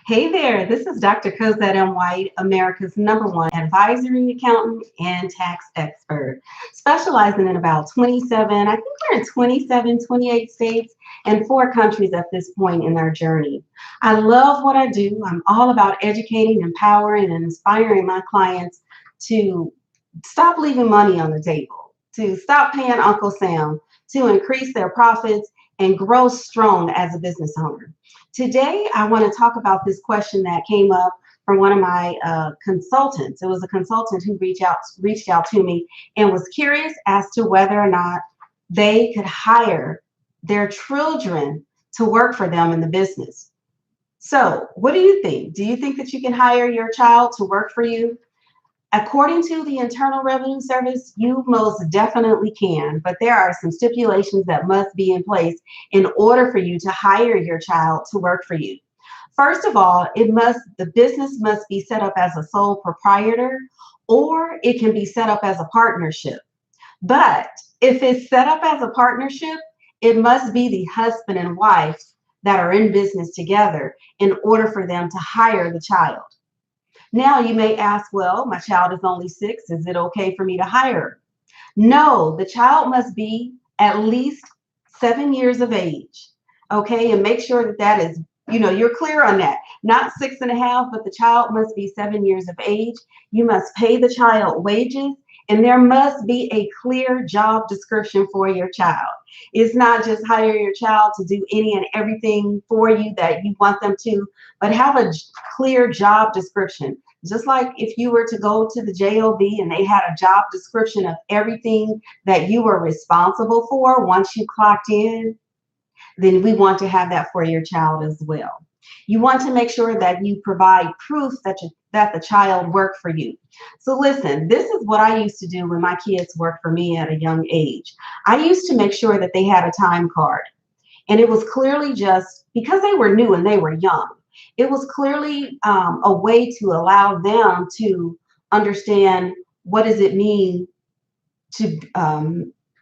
Hey there, this is Dr. Cosette M. White, America's #1 advisory accountant and tax expert, specializing in about 27, I think we're in 27, 28 states and 4 countries at this point in our journey. I love what I do. I'm all about educating, empowering, and inspiring my clients to stop leaving money on the table, to stop paying Uncle Sam, to increase their profits and grow strong as a business owner. Today, I want to talk about this question that came up from one of my consultants. It was a consultant who reached out to me and was curious as to whether or not they could hire their children to work for them in the business. So, what do you think? Do you think that you can hire your child to work for you? According to the Internal Revenue Service, you most definitely can, but there are some stipulations that must be in place in order for you to hire your child to work for you. First of all, the business must be set up as a sole proprietor, or it can be set up as a partnership. But if it's set up as a partnership, it must be the husband and wife that are in business together in order for them to hire the child. Now you may ask, well, my child is only 6. Is it okay for me to hire her? No, the child must be at least 7 years of age. Okay, and make sure that that is, you're clear on that. Not 6.5, but the child must be 7 years of age. You must pay the child wages, and there must be a clear job description for your child. It's not just hire your child to do any and everything for you that you want them to, but have a clear job description. Just like if you were to go to the job and they had a job description of everything that you were responsible for once you clocked in, then we want to have that for your child as well. You want to make sure that you provide proof that the child worked for you. So listen, this is what I used to do when my kids worked for me at a young age. I used to make sure that they had a time card. And it was clearly just because they were new and they were young. It was clearly a way to allow them to understand what does it mean to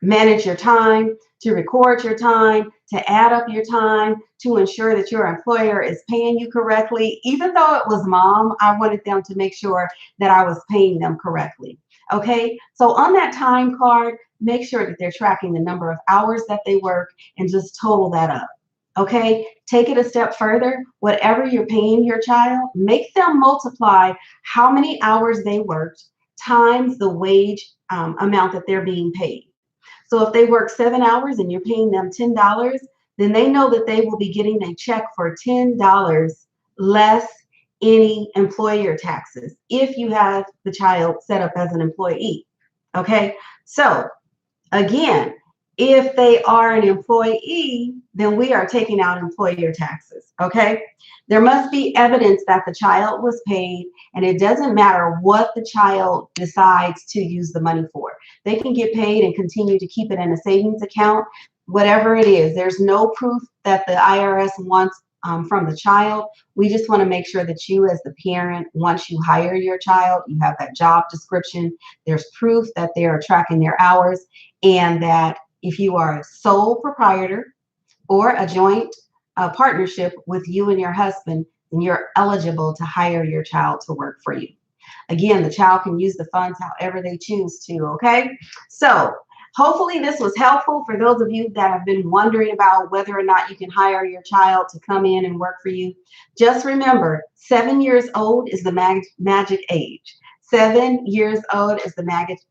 manage your time, to record your time, to add up your time, to ensure that your employer is paying you correctly. Even though it was mom, I wanted them to make sure that I was paying them correctly. Okay, so on that time card, make sure that they're tracking the number of hours that they work and just total that up. Okay, take it a step further. Whatever you're paying your child, make them multiply how many hours they worked times the wage amount that they're being paid. So if they work 7 hours and you're paying them $10, then they know that they will be getting a check for $10 less any employer taxes if you have the child set up as an employee. Okay, so again, if they are an employee, then we are taking out employer taxes, okay? There must be evidence that the child was paid, and it doesn't matter what the child decides to use the money for. They can get paid and continue to keep it in a savings account, whatever it is. There's no proof that the IRS wants from the child. We just want to make sure that you as the parent, once you hire your child, you have that job description, there's proof that they are tracking their hours, and that if you are a sole proprietor or a joint partnership with you and your husband, then you're eligible to hire your child to work for you. Again, the child can use the funds however they choose to, okay? So hopefully this was helpful for those of you that have been wondering about whether or not you can hire your child to come in and work for you. Just remember, 7 years old is the magic age. 7 years old is the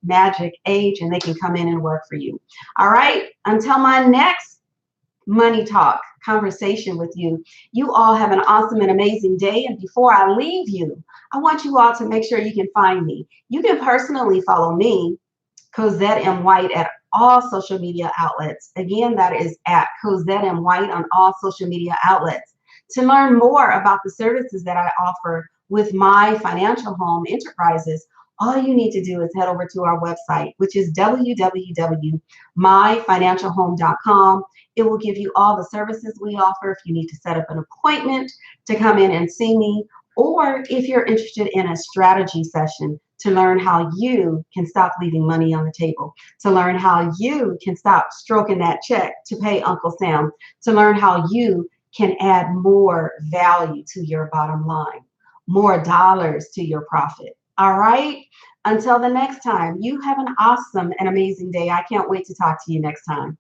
magic age, and they can come in and work for you. All right, until my next money talk conversation with you, you all have an awesome and amazing day. And before I leave you, I want you all to make sure you can find me. You can personally follow me, Cosette M. White, at all social media outlets. Again, that is at Cosette M. White on all social media outlets. To learn more about the services that I offer with my financial home enterprises, all you need to do is head over to our website, which is www.myfinancialhome.com. It will give you all the services we offer if you need to set up an appointment to come in and see me, or if you're interested in a strategy session to learn how you can stop leaving money on the table, to learn how you can stop stroking that check to pay Uncle Sam, to learn how you can add more value to your bottom line, more dollars to your profit. All right. Until the next time, you have an awesome and amazing day. I can't wait to talk to you next time.